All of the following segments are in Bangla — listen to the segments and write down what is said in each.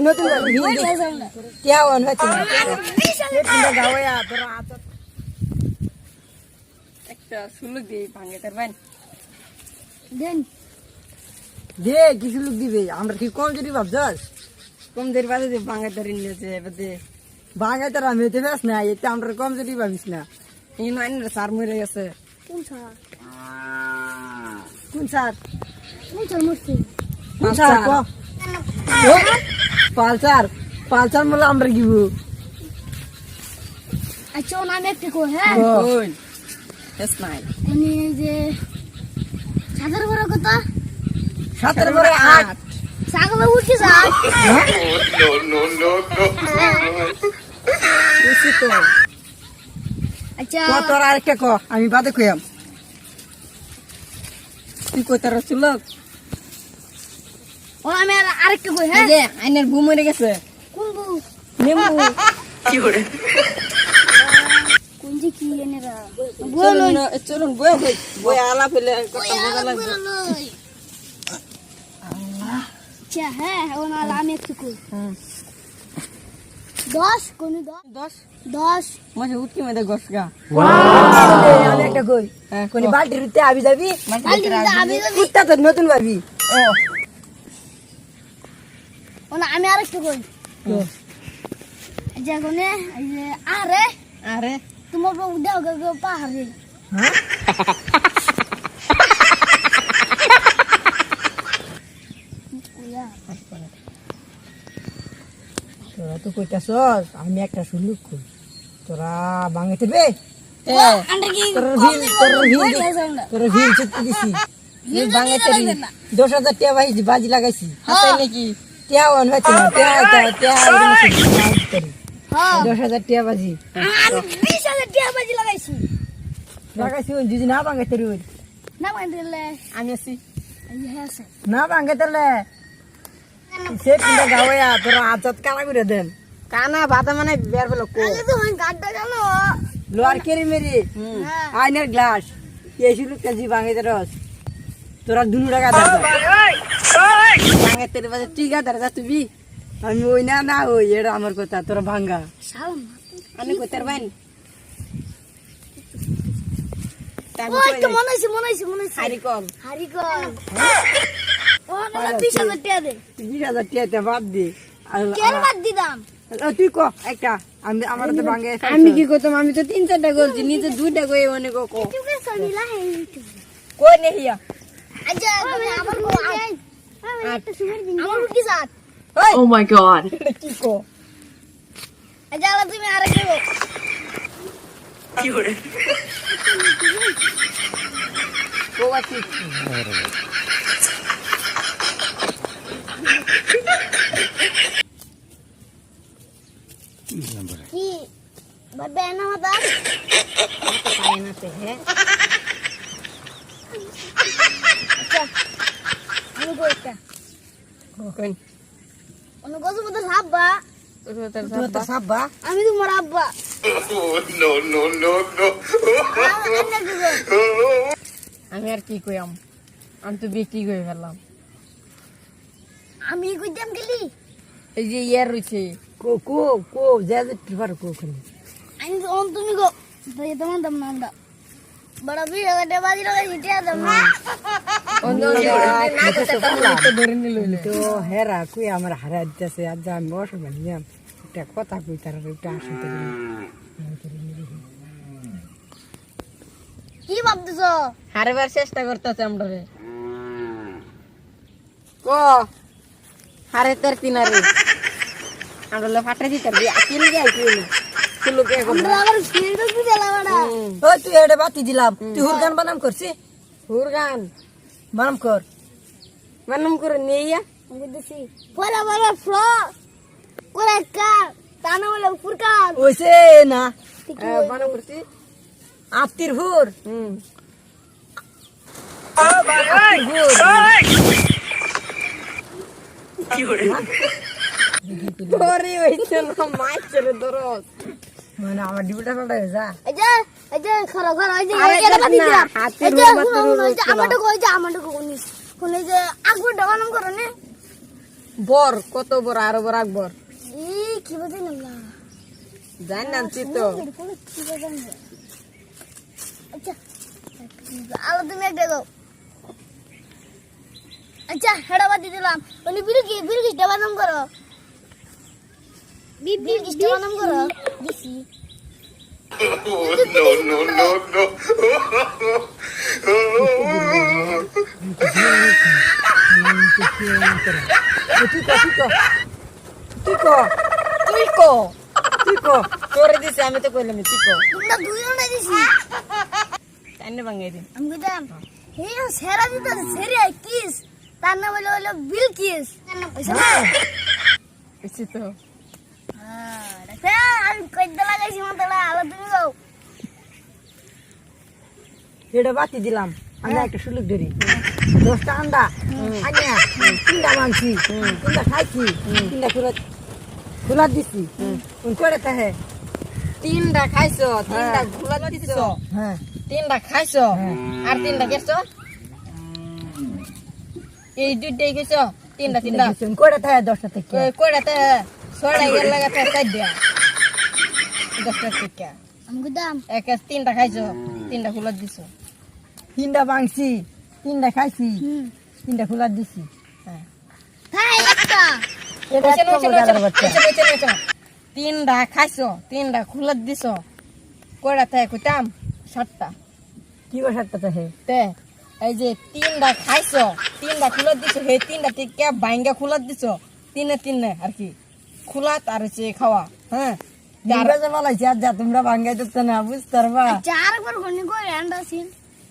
নতুন কেমন হচ্ছে একটা সুলুক দিয়ে ভাঙে পারবেন দেন দে কিছু লোক দিবে আমরা কি কম যদি ভাবছস কম দের বাদে যে ভাঙে ধরে নিয়েছে এবারে ভাঙে তার আমি হইতে পারছ না এটা আমরা কম যদি ভাবিস না এই মাইনের সার মরে গেছে কোন স্যার মরছে কোন স্যার পালসার পালসার বলে আমরা গিব আচ্ছা ওর নাম একটু কো হ্যাঁ কোন স্মাইল উনি যে সাগর বড় কত 17 করে 8 সাগর উঠছে স্যার No. বুঝছি তো আচ্ছা কত আর একটা ক আমি বাদে কইয়াম তুই কত রসুলক ও আমি আরেকটু কই হ্যাঁ যে আইনের বউ মরে গেছে কোন বউ নেমু কি করে কোন যে কি এনেরা চলুন বই আলা ফেলে কত মজা লাগবে আচ্ছা হ্যাঁ ও না আমি একটু কই 10 কোন 10 মাঝে উঠকি মধ্যে গসগা আমি একটা কই কোন বালতি রুতে আবি যাবি কুত্তা তো নতুন ভাবি ও না আমি আরেকটু কই যে কোনে এই যে আরে তোমার বউ দাও গো পাহাড়ে তোরা তো কইতাছস আমি একটা সুলুক কই তোরা ভাঙে দিবে তোর ভিল চিত্তি দিছি ভাঙে তরি 10000 টাকা বাজি লাগাইছি হাতে নাকি টিয়া অন হচ্ছে না টিয়া 10000 টাকা বাজি আমি 20000 টাকা বাজি লাগাইছি লাগাইছি যদি না ভাঙে তরি না বাঁধলে আমি আছি হ্যাঁ স্যার না ভাঙে তলে সে কিনা গাওয়া তোরা আজত কালা করে দেন কানা বাদা মানে বের ফেলো কো আগে তো হন গাড্ডা গেল লোয়ার কেরি মেরি হ্যাঁ আইনের গ্লাস এই সুলুক কাজি ভাঙে রস তোরা 2 টাকা দাও ভাঙে তেরে বাদে টিকা দরজা তুই আমি ওই না ওই এটা আমার কথা তোরা ভাঙ্গা শাল আমি কইতার বাইন ওই তো মনে হইছে হারি কল হারি কল ও না 20000 টাকা দে 20000 টাকা বাদ দে কেন বাদ দিদাম তুই ক একটা আমি আমার তো ভাঙ্গে আমি কি করতাম আমি তো 3-4টা গলছি নিজে 2টা কই অনেক কো তুই সনিলা হে কই নে হিয়া আচ্ছা তুমি আমার কো একটা সুন্দর দিন আমার কি সাথ Oh my god. কি কো আচ্ছা তুমি আরেকটা কো কি করে কো আছি কি বাবা না হতা পায় না তে হে আচ্ছা আমি কো একটা কোন অন্য গজ মত লাভবা তুই তো সাব্বা আমি তোমার আব্বা No. আমি আর কি কইয়াম আমি তো বিক্রি করে ফেললাম আমি কইতাম গেলি এই যে ইয়ার রইছে কো যা প্রিফার কো খালি আমি তো তুমি গো তাই তোমার দাম নাম দা বড় বি এটা বাজি লাগাই জিতে দাম না তো ধরে নিল তো হেরা কই আমার হারা দিতেছে আজ আমি বসে বানিয়াম একটা কথা কই তার একটা আসতে কি ভাবতেছো হারবার চেষ্টা করতেছে আমরা রে ক হারে তার কিনারে আমরা ফাটে দিতে পারবি কিনে যাই তুই লোকে আমরা আবার ফিল্ড অফ দিলাম ও তুই এটা বাতি দিলাম তুই হুরগান বানাম করছিস হুরগান বানাম কর বানাম করে নিয়া আমি দিছি পরে বলে ফ্লো করে কা তানা বলে ফুরকান ওইছে না বানাম করছি আত্তির হুর কি করে তোরে হইছে না মাইছের দরজ মানে আমার ডিউটিটা পাল্টা হয়ে যা এই যে খরা এই যে আরে এটা বাতি না, দিলাম হাতের এই যে রুমাল তো রুমাল ছিল। আমারটা কই যে কোন এই যে আকবর ডাবানাম করো নে বর কত বড় আরো বড় আকবর এই কি বলতে না জানি না তো কি বলতে আচ্ছা আলো তুমি একটা দাও আচ্ছা হেডা বাদ দিলাম ওনি বিলকিসটা বানাম করো বিলকিসটা বানাম করো দিছি Oh, no, no, no, no. তুই কো তোরে দিছে আমি তো কইলাম তুই কো তোমরা দুইজনে দিছি টাইনে ভাঙাই দিন আমি কইতাম হে সেরা দিতে সেরা কিস তার নাম হলো বিলকিস বুঝছি তো আমি কইতে লাগাইছি মাথাটা আলো তুমি গাও এটা বাতি দিলাম আমরা একটা সুলুক ধরি 10টা আন্ডা আনিয়া 3টা মাংসি 3টা খাইছি 3টা খোলা দিছি কোন করে তাহে 3টা খাইছো 3টা গুলা দিছো হ্যাঁ 3টা খাইছো আর 3টা গেছো এই দুইটাই গেছো 3টা কোন করে তাহে 10টা থেকে কইরাতে ছড়াই গেল লাগাতে চাই দিয়া 10টা থেকে আমি কইতাম এক 3টা খাইছো 3টা গুলা দিছো 3টা মাংসি 3টা খাইছি 3টা খোলা দিছি তাই একটা এটা একটা মজার বাচ্চা 3টা খাইছো 3টা খুলা দিছো কয়টা থাকে কইতাম 7টা কি বসারটা তাহে তে এই যে 3টা খাইছো 3টা খুলা দিছো হে 3টা থেকে বাইঙ্গা খুলা দিছো তিনে আর কি খুলা আর হচ্ছে খাওয়া হ্যাঁ আমরা যে বলাইছি আর যা তোমরা ভাঙ্গাই দিতে না বুঝতে পারবা চারবার কোনি কই আন্ডা ছিল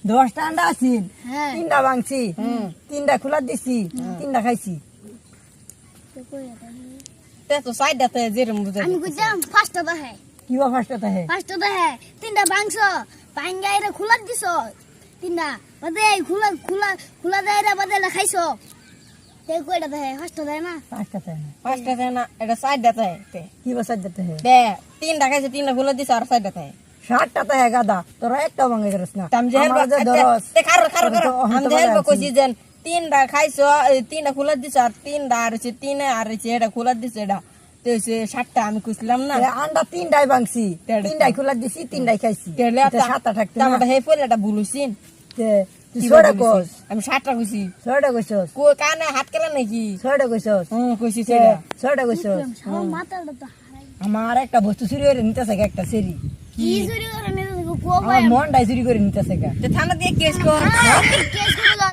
10টা আন্ডা আছিল হ্যাঁ 3টা মাংসি 3টা খোলা দিছি 3টা খাইছি তে তো সাইডাতে যেরম বুঝাই আমি কইতাম ফার্স্ট দা হে কি বা ফার্স্টটা তাহে ফার্স্ট দা হে তিনটা বাংশ পাঙ্গাইরে খুলা দিছো তিনটা বাদে খুলা দাইরা বাদে খাইছো তে কইটা দা হে ফার্স্ট দা না পাঁচটা তাহে ফার্স্টে থাকে না এটা সাইডাতে তে কি বসারটা তাহে তে 3টা খাইছো 3টা খুলা দিছো আর সাইডাতে 60টা তাহে গাদা তোরা একটা ভাঙ্গাই করছ না তাম যে আমার যে দরস খারো আমি আমি তো হেলব বলে কইছি যে 3টা খাইছো 3টা খুলা দিছো আর 3টা আর হচ্ছে 3 আর হচ্ছে এটা খুলা দিছো এটা তো হচ্ছে 7টা আমি কইছিলাম না আন্ডা 3টাই ভাঙছি তেড়ে। 3টাই খোলা দিছি 3টাই খাইছি তেলে এটা 7টা থাকতে না টামাটা হে পয়লাটা ভুলুছিন তে তুই ছয়টা কস আমি 7টা কইছি ছয়টা কইছস কো কানে হাত কেলা নাকি ছয়টা কইছস কইছি সেটা ছয়টা কইছস আমার মাথাটা তো হারাই আমার একটা বস্তু চুরি করে নিতেছে একটা সেরি কি চুরি করে নিতে কো আমার মনটাই চুরি করে নিতেছে তো থানা দিয়ে কেস কর কেস